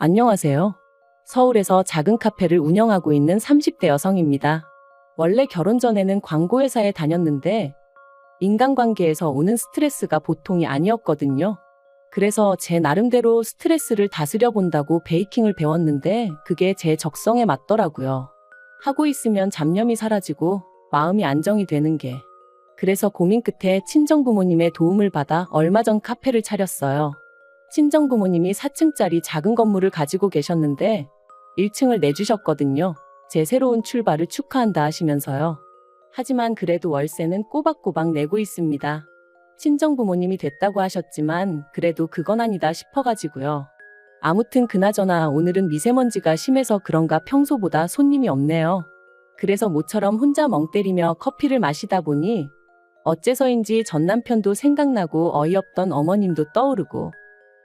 안녕하세요. 서울에서 작은 카페를 운영하고 있는 30대 여성입니다. 원래 결혼 전에는 광고회사에 다녔는데 인간관계에서 오는 스트레스가 보통이 아니었거든요. 그래서 제 나름대로 스트레스를 다스려 본다고 베이킹을 배웠는데 그게 제 적성에 맞더라고요. 하고 있으면 잡념이 사라지고 마음이 안정이 되는 게. 그래서 고민 끝에 친정부모님의 도움을 받아 얼마 전 카페를 차렸어요. 친정부모님이 4층짜리 작은 건물을 가지고 계셨는데 1층을 내주셨거든요. 제 새로운 출발을 축하한다 하시면서요. 하지만 그래도 월세는 꼬박꼬박 내고 있습니다. 친정부모님이 됐다고 하셨지만 그래도 그건 아니다 싶어가지고요. 아무튼 그나저나 오늘은 미세먼지가 심해서 그런가 평소보다 손님이 없네요. 그래서 모처럼 혼자 멍 때리며 커피를 마시다 보니 어째서인지 전 남편도 생각나고 어이없던 어머님도 떠오르고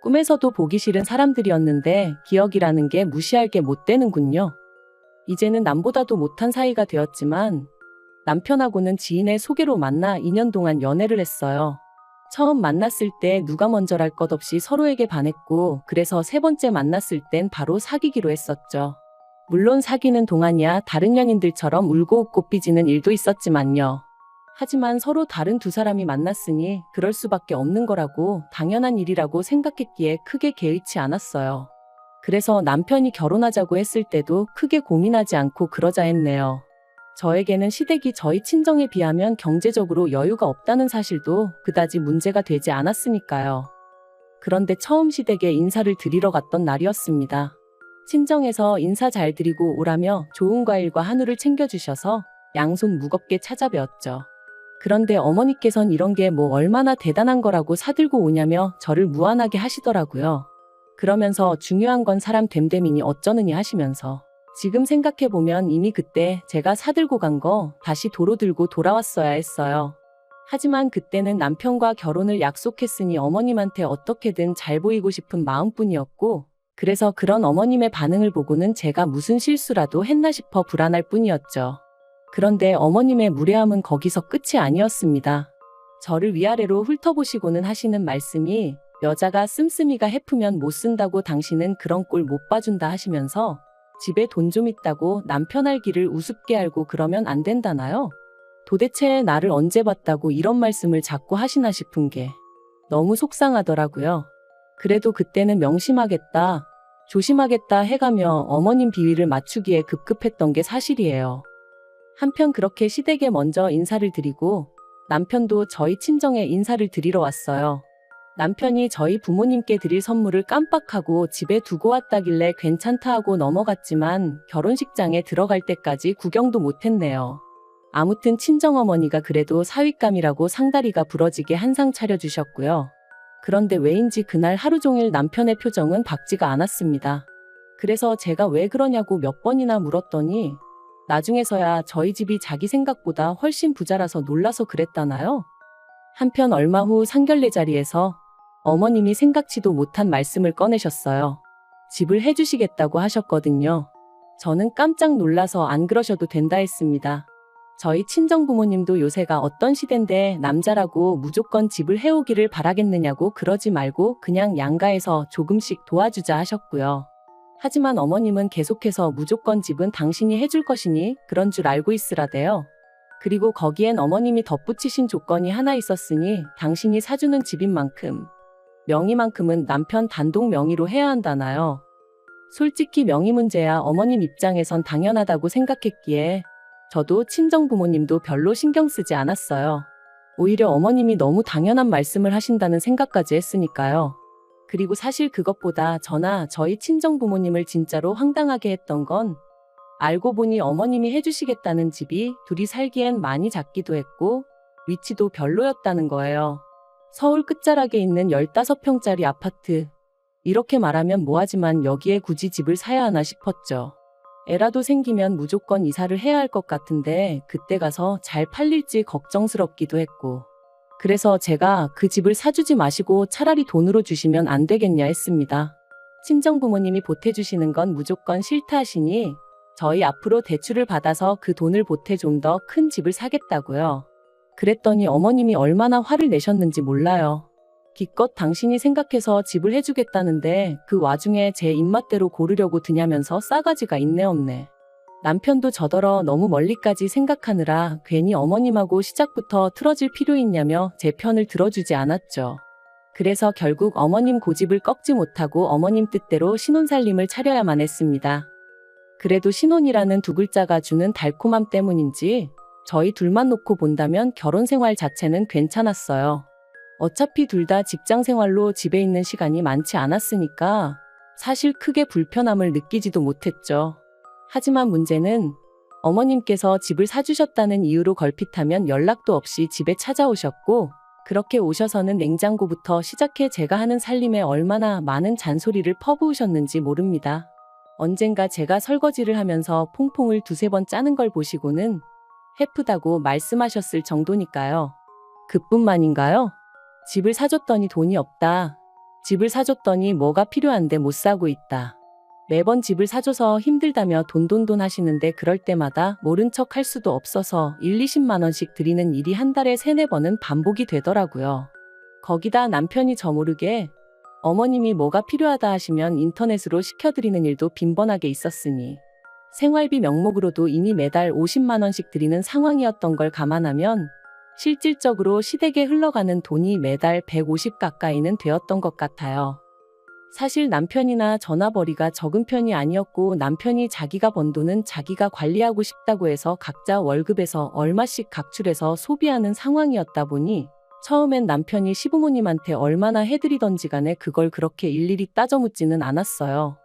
꿈에서도 보기 싫은 사람들이었는데 기억이라는 게 무시할 게 못 되는군요. 이제는 남보다도 못한 사이가 되었지만 남편하고는 지인의 소개로 만나 2년 동안 연애를 했어요. 처음 만났을 때 누가 먼저랄 것 없이 서로에게 반했고 그래서 세 번째 만났을 땐 바로 사귀기로 했었죠. 물론 사귀는 동안이야 다른 연인들처럼 울고 웃고 삐지는 일도 있었지만요. 하지만 서로 다른 두 사람이 만났으니 그럴 수밖에 없는 거라고 당연한 일이라고 생각했기에 크게 개의치 않았어요. 그래서 남편이 결혼하자고 했을 때도 크게 고민하지 않고 그러자 했네요. 저에게는 시댁이 저희 친정에 비하면 경제적으로 여유가 없다는 사실도 그다지 문제가 되지 않았으니까요. 그런데 처음 시댁에 인사를 드리러 갔던 날이었습니다. 친정에서 인사 잘 드리고 오라며 좋은 과일과 한우를 챙겨주셔서 양손 무겁게 찾아뵈었죠. 그런데 어머니께선 이런 게 뭐 얼마나 대단한 거라고 사들고 오냐며 저를 무안하게 하시더라고요. 그러면서 중요한 건 사람 됨됨이니 어쩌느니 하시면서 지금 생각해보면 이미 그때 제가 사들고 간 거 다시 도로 들고 돌아왔어야 했어요. 하지만 그때는 남편과 결혼을 약속했으니 어머님한테 어떻게든 잘 보이고 싶은 마음뿐이었고 그래서 그런 어머님의 반응을 보고는 제가 무슨 실수라도 했나 싶어 불안할 뿐이었죠. 그런데 어머님의 무례함은 거기서 끝이 아니었습니다. 저를 위아래로 훑어보시고는 하시는 말씀이 여자가 씀씀이가 해프면 못 쓴다고 당신은 그런 꼴 못 봐준다 하시면서 집에 돈 좀 있다고 남편 알기를 우습게 알고 그러면 안 된다나요? 도대체 나를 언제 봤다고 이런 말씀을 자꾸 하시나 싶은 게 너무 속상하더라고요. 그래도 그때는 명심하겠다, 조심하겠다 해가며 어머님 비위를 맞추기에 급급했던 게 사실이에요. 한편 그렇게 시댁에 먼저 인사를 드리고 남편도 저희 친정에 인사를 드리러 왔어요. 남편이 저희 부모님께 드릴 선물을 깜빡하고 집에 두고 왔다길래 괜찮다 하고 넘어갔지만 결혼식장에 들어갈 때까지 구경도 못했네요. 아무튼 친정어머니가 그래도 사윗감이라고 상다리가 부러지게 한상 차려주셨고요. 그런데 왜인지 그날 하루 종일 남편의 표정은 밝지가 않았습니다. 그래서 제가 왜 그러냐고 몇 번이나 물었더니 나중에서야 저희 집이 자기 생각보다 훨씬 부자라서 놀라서 그랬다나요? 한편 얼마 후 상견례 자리에서 어머님이 생각지도 못한 말씀을 꺼내셨어요. 집을 해주시겠다고 하셨거든요. 저는 깜짝 놀라서 안 그러셔도 된다 했습니다. 저희 친정부모님도 요새가 어떤 시대인데 남자라고 무조건 집을 해오기를 바라겠느냐고 그러지 말고 그냥 양가에서 조금씩 도와주자 하셨고요. 하지만 어머님은 계속해서 무조건 집은 당신이 해줄 것이니 그런 줄 알고 있으라대요. 그리고 거기엔 어머님이 덧붙이신 조건이 하나 있었으니 당신이 사주는 집인 만큼 명의만큼은 남편 단독 명의로 해야 한다나요. 솔직히 명의 문제야 어머님 입장에선 당연하다고 생각했기에 저도 친정부모님도 별로 신경 쓰지 않았어요. 오히려 어머님이 너무 당연한 말씀을 하신다는 생각까지 했으니까요. 그리고 사실 그것보다 저나 저희 친정부모님을 진짜로 황당하게 했던 건 알고 보니 어머님이 해주시겠다는 집이 둘이 살기엔 많이 작기도 했고 위치도 별로였다는 거예요. 서울 끝자락에 있는 15평짜리 아파트. 이렇게 말하면 뭐하지만 여기에 굳이 집을 사야 하나 싶었죠. 애라도 생기면 무조건 이사를 해야 할 것 같은데 그때 가서 잘 팔릴지 걱정스럽기도 했고 그래서 제가 그 집을 사주지 마시고 차라리 돈으로 주시면 안 되겠냐 했습니다. 친정부모님이 보태주시는 건 무조건 싫다 하시니 저희 앞으로 대출을 받아서 그 돈을 보태 좀 더 큰 집을 사겠다고요. 그랬더니 어머님이 얼마나 화를 내셨는지 몰라요. 기껏 당신이 생각해서 집을 해주겠다는데 그 와중에 제 입맛대로 고르려고 드냐면서 싸가지가 있네 없네. 남편도 저더러 너무 멀리까지 생각하느라 괜히 어머님하고 시작부터 틀어질 필요 있냐며 제 편을 들어주지 않았죠. 그래서 결국 어머님 고집을 꺾지 못하고 어머님 뜻대로 신혼살림을 차려야만 했습니다. 그래도 신혼이라는 두 글자가 주는 달콤함 때문인지 저희 둘만 놓고 본다면 결혼 생활 자체는 괜찮았어요. 어차피 둘 다 직장 생활로 집에 있는 시간이 많지 않았으니까 사실 크게 불편함을 느끼지도 못했죠. 하지만 문제는 어머님께서 집을 사주셨다는 이유로 걸핏하면 연락도 없이 집에 찾아오셨고 그렇게 오셔서는 냉장고부터 시작해 제가 하는 살림에 얼마나 많은 잔소리를 퍼부으셨는지 모릅니다. 언젠가 제가 설거지를 하면서 퐁퐁을 두세 번 짜는 걸 보시고는 해프다고 말씀하셨을 정도니까요. 그뿐만인가요? 집을 사줬더니 돈이 없다. 집을 사줬더니 뭐가 필요한데 못 사고 있다. 매번 집을 사줘서 힘들다며 돈돈돈 하시는데 그럴 때마다 모른 척 할 수도 없어서 20만 원씩 드리는 일이 한 달에 3-4번은 반복이 되더라고요. 거기다 남편이 저 모르게 어머님이 뭐가 필요하다 하시면 인터넷으로 시켜드리는 일도 빈번하게 있었으니 생활비 명목으로도 이미 매달 50만 원씩 드리는 상황이었던 걸 감안하면 실질적으로 시댁에 흘러가는 돈이 매달 150 가까이는 되었던 것 같아요. 사실 남편이나 전화벌이가 적은 편이 아니었고 남편이 자기가 번 돈은 자기가 관리하고 싶다고 해서 각자 월급에서 얼마씩 각출해서 소비하는 상황이었다 보니 처음엔 남편이 시부모님한테 얼마나 해드리던지 간에 그걸 그렇게 일일이 따져 묻지는 않았어요.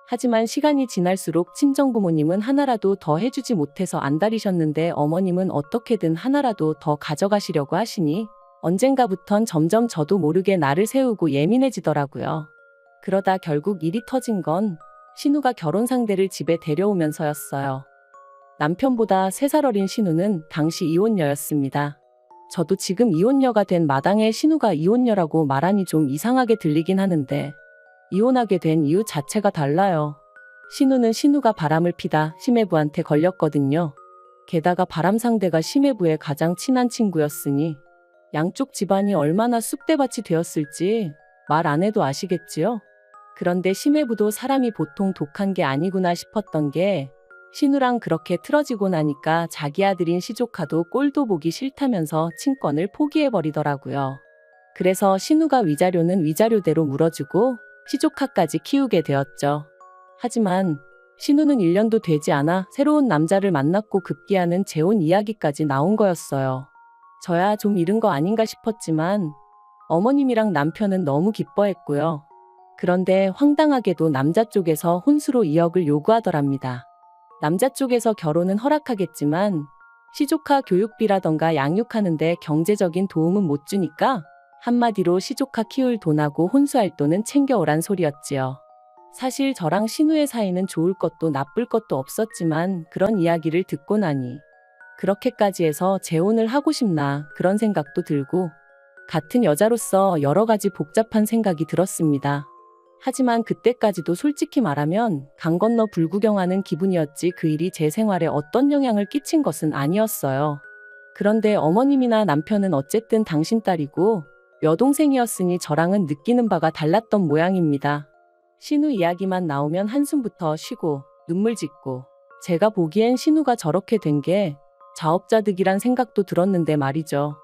하지만 시간이 지날수록 친정부모님은 하나라도 더 해주지 못해서 안달이셨는데 어머님은 어떻게든 하나라도 더 가져가시려고 하시니 언젠가부턴 점점 저도 모르게 나를 세우고 예민해지더라고요. 그러다 결국 일이 터진 건 신우가 결혼 상대를 집에 데려오면서였어요. 남편보다 3살 어린 신우는 당시 이혼녀였습니다. 저도 지금 이혼녀가 된 마당에 신우가 이혼녀라고 말하니 좀 이상하게 들리긴 하는데 이혼하게 된 이유 자체가 달라요. 신우는 신우가 바람을 피다 시매부한테 걸렸거든요. 게다가 바람 상대가 시매부의 가장 친한 친구였으니 양쪽 집안이 얼마나 쑥대밭이 되었을지 말 안 해도 아시겠지요? 그런데 시매부도 사람이 보통 독한 게 아니구나 싶었던 게 신우랑 그렇게 틀어지고 나니까 자기 아들인 시조카도 꼴도 보기 싫다면서 친권을 포기해버리더라고요. 그래서 신우가 위자료는 위자료대로 물어주고 시조카까지 키우게 되었죠. 하지만 신우는 1년도 되지 않아 새로운 남자를 만났고 급기야는 재혼 이야기까지 나온 거였어요. 저야 좀 이른 거 아닌가 싶었지만 어머님이랑 남편은 너무 기뻐했고요. 그런데 황당하게도 남자 쪽에서 혼수로 2억을 요구하더랍니다. 남자 쪽에서 결혼은 허락하겠지만 시조카 교육비라던가 양육하는데 경제적인 도움은 못 주니까 한마디로 시조카 키울 돈하고 혼수할 돈은 챙겨오란 소리였지요. 사실 저랑 신우의 사이는 좋을 것도 나쁠 것도 없었지만 그런 이야기를 듣고 나니 그렇게까지 해서 재혼을 하고 싶나 그런 생각도 들고 같은 여자로서 여러 가지 복잡한 생각이 들었습니다. 하지만 그때까지도 솔직히 말하면 강 건너 불구경하는 기분이었지 그 일이 제 생활에 어떤 영향을 끼친 것은 아니었어요. 그런데 어머님이나 남편은 어쨌든 당신 딸이고 여동생이었으니 저랑은 느끼는 바가 달랐던 모양입니다. 신우 이야기만 나오면 한숨부터 쉬고 눈물 짓고 제가 보기엔 신우가 저렇게 된 게 자업자득이란 생각도 들었는데 말이죠.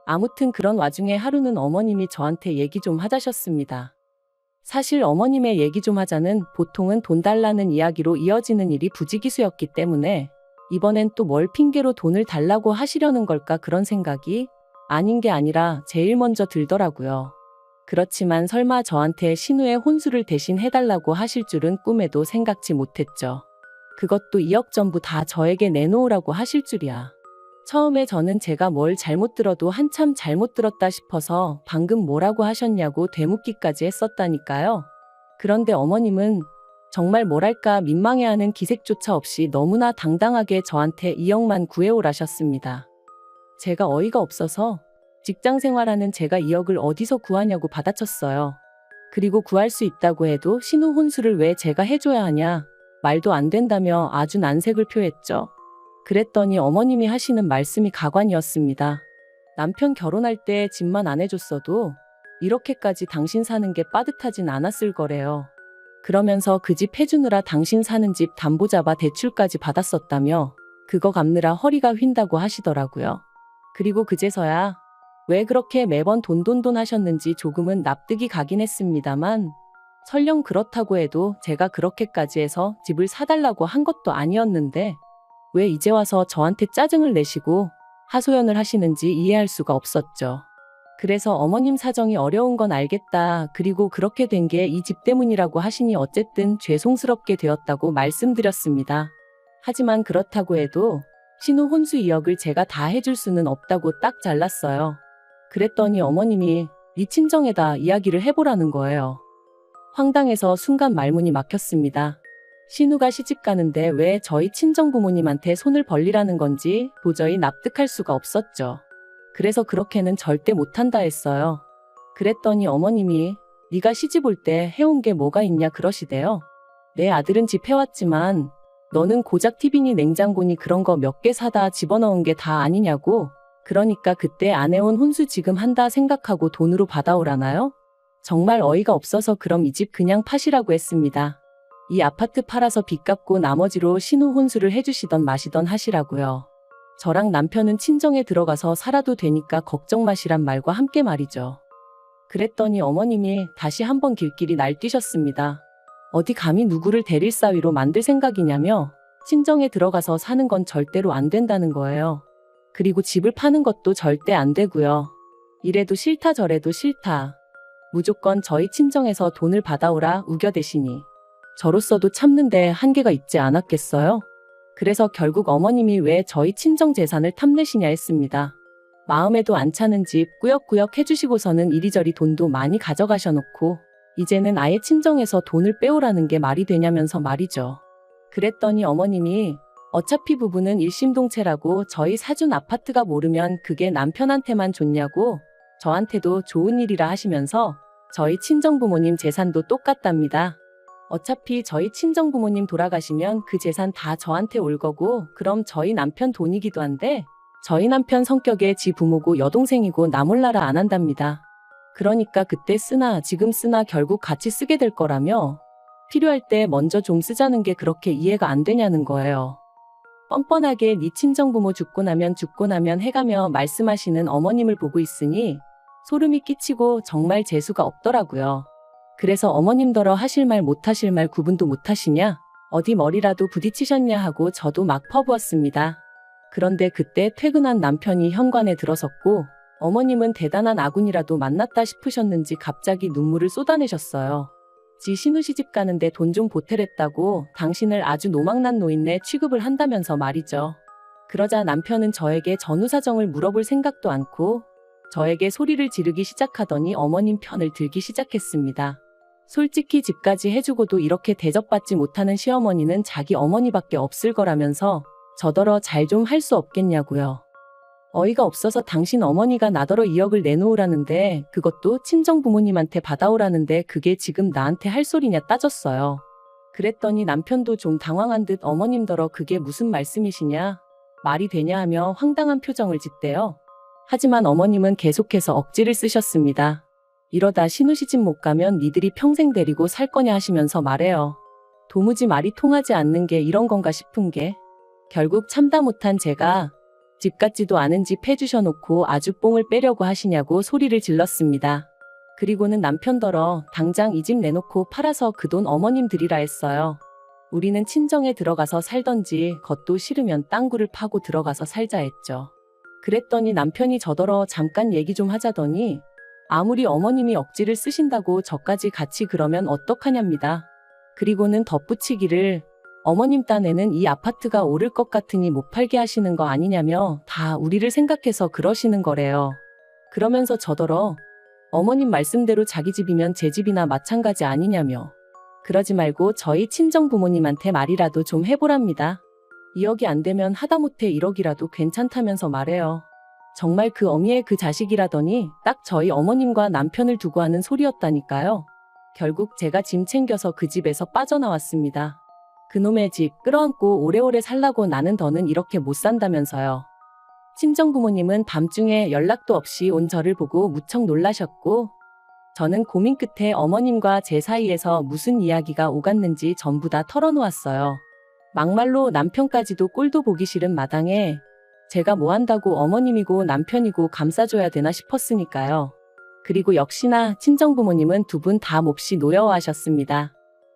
아무튼 그런 와중에 하루는 어머님이 저한테 얘기 좀 하자셨습니다. 사실 어머님의 얘기 좀 하자는 보통은 돈 달라는 이야기로 이어지는 일이 부지기수였기 때문에 이번엔 또 뭘 핑계로 돈을 달라고 하시려는 걸까 그런 생각이 아닌 게 아니라 제일 먼저 들더라고요. 그렇지만 설마 저한테 신우의 혼수를 대신 해달라고 하실 줄은 꿈에도 생각지 못했죠. 그것도 2억 전부 다 저에게 내놓으라고 하실 줄이야. 처음에 저는 제가 뭘 잘못 들어도 한참 잘못 들었다 싶어서 방금 뭐라고 하셨냐고 되묻기까지 했었다니까요. 그런데 어머님은 정말 뭐랄까 민망해하는 기색조차 없이 너무나 당당하게 저한테 2억만 구해오라셨습니다. 제가 어이가 없어서 직장 생활하는 제가 2억을 어디서 구하냐고 받아쳤어요. 그리고 구할 수 있다고 해도 신우 혼수를 왜 제가 해줘야 하냐 말도 안 된다며 아주 난색을 표했죠. 그랬더니 어머님이 하시는 말씀이 가관이었습니다. 남편 결혼할 때 집만 안 해줬어도 이렇게까지 당신 사는 게 빠듯하진 않았을 거래요. 그러면서 그 집 해주느라 당신 사는 집 담보 잡아 대출까지 받았었다며 그거 갚느라 허리가 휜다고 하시더라고요. 그리고 그제서야 왜 그렇게 매번 돈 하셨는지 조금은 납득이 가긴 했습니다만 설령 그렇다고 해도 제가 그렇게까지 해서 집을 사달라고 한 것도 아니었는데 왜 이제 와서 저한테 짜증을 내시고 하소연을 하시는지 이해할 수가 없었죠. 그래서 어머님 사정이 어려운 건 알겠다. 그리고 그렇게 된 게 이 집 때문이라고 하시니 어쨌든 죄송스럽게 되었다고 말씀드렸습니다. 하지만 그렇다고 해도 신우 혼수 2억을 제가 다 해줄 수는 없다고 딱 잘랐어요. 그랬더니 어머님이 네 친정에다 이야기를 해보라는 거예요. 황당해서 순간 말문이 막혔습니다. 신우가 시집 가는데 왜 저희 친정 부모님한테 손을 벌리라는 건지 도저히 납득할 수가 없었죠. 그래서 그렇게는 절대 못한다 했어요. 그랬더니 어머님이 네가 시집 올 때 해온 게 뭐가 있냐 그러시대요. 내 아들은 집 해왔지만 너는 고작 TV니 냉장고니 그런 거 몇 개 사다 집어넣은 게 다 아니냐고. 그러니까 그때 안 해온 혼수 지금 한다 생각하고 돈으로 받아오라나요? 정말 어이가 없어서 그럼 이 집 그냥 파시라고 했습니다. 이 아파트 팔아서 빚 갚고 나머지로 신우 혼수를 해주시던 마시던 하시라고요. 저랑 남편은 친정에 들어가서 살아도 되니까 걱정 마시란 말과 함께 말이죠. 그랬더니 어머님이 다시 한번 길길이 날뛰셨습니다. 어디 감히 누구를 대릴 사위로 만들 생각이냐며 친정에 들어가서 사는 건 절대로 안 된다는 거예요. 그리고 집을 파는 것도 절대 안 되고요. 이래도 싫다 저래도 싫다. 무조건 저희 친정에서 돈을 받아오라 우겨대시니 저로서도 참는데 한계가 있지 않았겠어요? 그래서 결국 어머님이 왜 저희 친정 재산을 탐내시냐 했습니다. 마음에도 안 차는 집 꾸역꾸역 해주시고서는 이리저리 돈도 많이 가져가셔놓고 이제는 아예 친정에서 돈을 빼오라는 게 말이 되냐면서 말이죠. 그랬더니 어머님이 어차피 부부는 일심동체라고 저희 사준 아파트가 모르면 그게 남편한테만 좋냐고 저한테도 좋은 일이라 하시면서 저희 친정부모님 재산도 똑같답니다. 어차피 저희 친정부모님 돌아가시면 그 재산 다 저한테 올 거고 그럼 저희 남편 돈이기도 한데 저희 남편 성격에 지 부모고 여동생이고 나 몰라라 안 한답니다. 그러니까 그때 쓰나 지금 쓰나 결국 같이 쓰게 될 거라며 필요할 때 먼저 좀 쓰자는 게 그렇게 이해가 안 되냐는 거예요. 뻔뻔하게 네 친정부모 죽고 나면 해가며 말씀하시는 어머님을 보고 있으니 소름이 끼치고 정말 재수가 없더라고요. 그래서 어머님더러 하실 말 못하실 말 구분도 못하시냐? 어디 머리라도 부딪히셨냐 하고 저도 막 퍼부었습니다. 그런데 그때 퇴근한 남편이 현관에 들어섰고 어머님은 대단한 아군이라도 만났다 싶으셨는지 갑자기 눈물을 쏟아내셨어요. 지 신우 시집 가는데 돈 좀 보태랬다고 당신을 아주 노망난 노인네 취급을 한다면서 말이죠. 그러자 남편은 저에게 전후 사정을 물어볼 생각도 않고 저에게 소리를 지르기 시작하더니 어머님 편을 들기 시작했습니다. 솔직히 집까지 해주고도 이렇게 대접받지 못하는 시어머니는 자기 어머니밖에 없을 거라면서 저더러 잘 좀 할 수 없겠냐고요. 어이가 없어서 당신 어머니가 나더러 2억을 내놓으라는데 그것도 친정 부모님한테 받아오라는데 그게 지금 나한테 할 소리냐 따졌어요. 그랬더니 남편도 좀 당황한 듯 어머님더러 그게 무슨 말씀이시냐 말이 되냐 하며 황당한 표정을 짓대요. 하지만 어머님은 계속해서 억지를 쓰셨습니다. 이러다 신우 시집 못 가면 니들이 평생 데리고 살 거냐 하시면서 말해요. 도무지 말이 통하지 않는 게 이런 건가 싶은 게 결국 참다 못한 제가 집 같지도 않은 집 해주셔놓고 아주 뽕을 빼려고 하시냐고 소리를 질렀습니다. 그리고는 남편더러 당장 이 집 내놓고 팔아서 그 돈 어머님 드리라 했어요. 우리는 친정에 들어가서 살던지 겉도 싫으면 땅굴을 파고 들어가서 살자 했죠. 그랬더니 남편이 저더러 잠깐 얘기 좀 하자더니 아무리 어머님이 억지를 쓰신다고 저까지 같이 그러면 어떡하냐입니다. 그리고는 덧붙이기를 어머님 딴에는 이 아파트가 오를 것 같으니 못 팔게 하시는 거 아니냐며 다 우리를 생각해서 그러시는 거래요. 그러면서 저더러 어머님 말씀대로 자기 집이면 제 집이나 마찬가지 아니냐며 그러지 말고 저희 친정 부모님한테 말이라도 좀 해보랍니다. 2억이 안 되면 하다못해 1억이라도 괜찮다면서 말해요. 정말 그 어미의 그 자식이라더니 딱 저희 어머님과 남편을 두고 하는 소리였다니까요. 결국 제가 짐 챙겨서 그 집에서 빠져나왔습니다. 그놈의 집 끌어안고 오래오래 살라고 나는 더는 이렇게 못 산다면서요. 친정 부모님은 밤중에 연락도 없이 온 저를 보고 무척 놀라셨고 저는 고민 끝에 어머님과 제 사이에서 무슨 이야기가 오갔는지 전부 다 털어놓았어요. 막말로 남편까지도 꼴도 보기 싫은 마당에 제가 뭐 한다고 어머님이고 남편이고 감싸줘야 되나 싶었으니까요. 그리고 역시나 친정부모님은 두 분 다 몹시 노여워하셨습니다.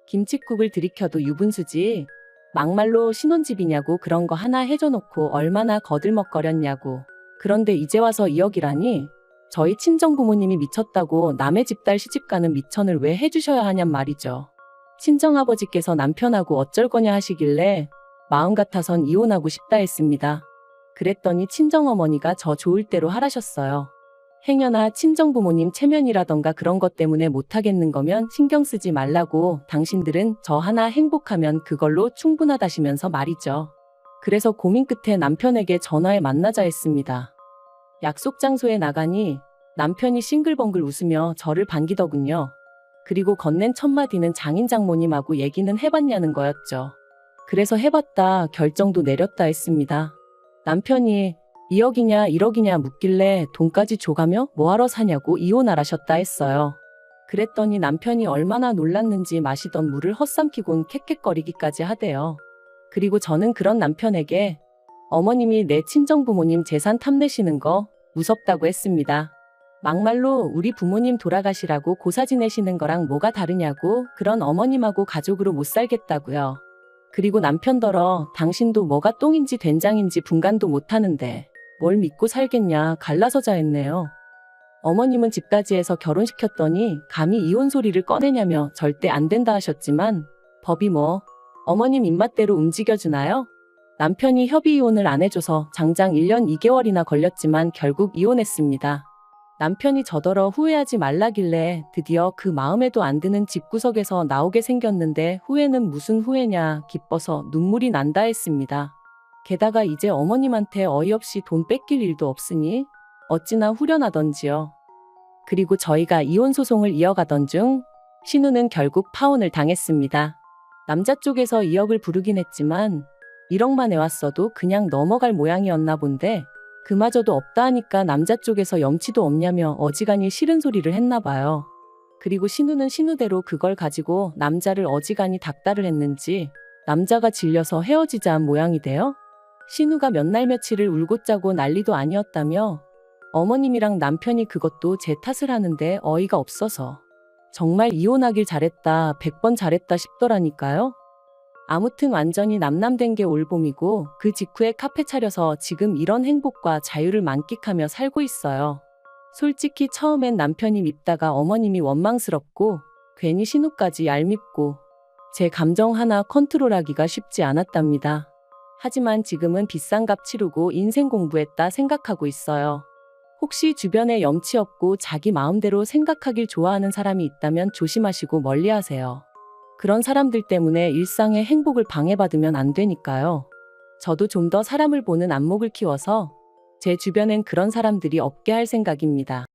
김칫국을 들이켜도 유분수지. 막말로 신혼집이냐고 그런 거 하나 해줘놓고 얼마나 거들먹거렸냐고. 그런데 이제 와서 2억이라니? 저희 친정부모님이 미쳤다고 남의 집 딸 시집가는 미천을 왜 해주셔야 하냔 말이죠. 친정아버지께서 남편하고 어쩔 거냐 하시길래 마음 같아선 이혼하고 싶다 했습니다. 그랬더니 친정어머니가 저 좋을 대로 하라셨어요. 행여나 친정부모님 체면이라던가 그런 것 때문에 못하겠는 거면 신경 쓰지 말라고, 당신들은 저 하나 행복하면 그걸로 충분하다시면서 말이죠. 그래서 고민 끝에 남편에게 전화해 만나자 했습니다. 약속 장소에 나가니 남편이 싱글벙글 웃으며 저를 반기더군요. 그리고 건넨 첫 마디는 장인 장모님하고 얘기는 해봤냐는 거였죠. 그래서 해봤다, 결정도 내렸다 했습니다. 남편이 2억이냐 1억이냐 묻길래 돈까지 줘가며 뭐하러 사냐고 이혼하라셨다 했어요. 그랬더니 남편이 얼마나 놀랐는지 마시던 물을 헛삼키곤 캑캑거리기까지 하대요. 그리고 저는 그런 남편에게 어머님이 내 친정부모님 재산 탐내시는 거 무섭다고 했습니다. 막말로 우리 부모님 돌아가시라고 고사 지내시는 거랑 뭐가 다르냐고, 그런 어머님하고 가족으로 못 살겠다고요. 그리고 남편더러 당신도 뭐가 똥인지 된장인지 분간도 못하는데 뭘 믿고 살겠냐 갈라서자 했네요. 어머님은 집까지 해서 결혼시켰더니 감히 이혼 소리를 꺼내냐며 절대 안 된다 하셨지만 법이 뭐 어머님 입맛대로 움직여주나요? 남편이 협의 이혼을 안 해줘서 장장 1년 2개월이나 걸렸지만 결국 이혼했습니다. 남편이 저더러 후회하지 말라길래 드디어 그 마음에도 안 드는 집구석에서 나오게 생겼는데 후회는 무슨 후회냐, 기뻐서 눈물이 난다 했습니다. 게다가 이제 어머님한테 어이없이 돈 뺏길 일도 없으니 어찌나 후련하던지요. 그리고 저희가 이혼 소송을 이어가던 중 신우는 결국 파혼을 당했습니다. 남자 쪽에서 2억을 부르긴 했지만 1억만 해왔어도 그냥 넘어갈 모양이었나 본데 그마저도 없다 하니까 남자 쪽에서 염치도 없냐며 어지간히 싫은 소리를 했나 봐요. 그리고 신우는 신우대로 그걸 가지고 남자를 어지간히 닥달을 했는지 남자가 질려서 헤어지자 한 모양이 돼요. 신우가 몇 날 며칠을 울고 짜고 난리도 아니었다며 어머님이랑 남편이 그것도 제 탓을 하는데 어이가 없어서 정말 이혼하길 잘했다, 100번 잘했다 싶더라니까요. 아무튼 완전히 남남된 게 올봄이고 그 직후에 카페 차려서 지금 이런 행복과 자유를 만끽하며 살고 있어요. 솔직히 처음엔 남편이 밉다가 어머님이 원망스럽고 괜히 신우까지 얄밉고 제 감정 하나 컨트롤하기가 쉽지 않았답니다. 하지만 지금은 비싼 값 치르고 인생 공부했다 생각하고 있어요. 혹시 주변에 염치 없고 자기 마음대로 생각하길 좋아하는 사람이 있다면 조심하시고 멀리하세요. 그런 사람들 때문에 일상의 행복을 방해받으면 안 되니까요. 저도 좀 더 사람을 보는 안목을 키워서 제 주변엔 그런 사람들이 없게 할 생각입니다.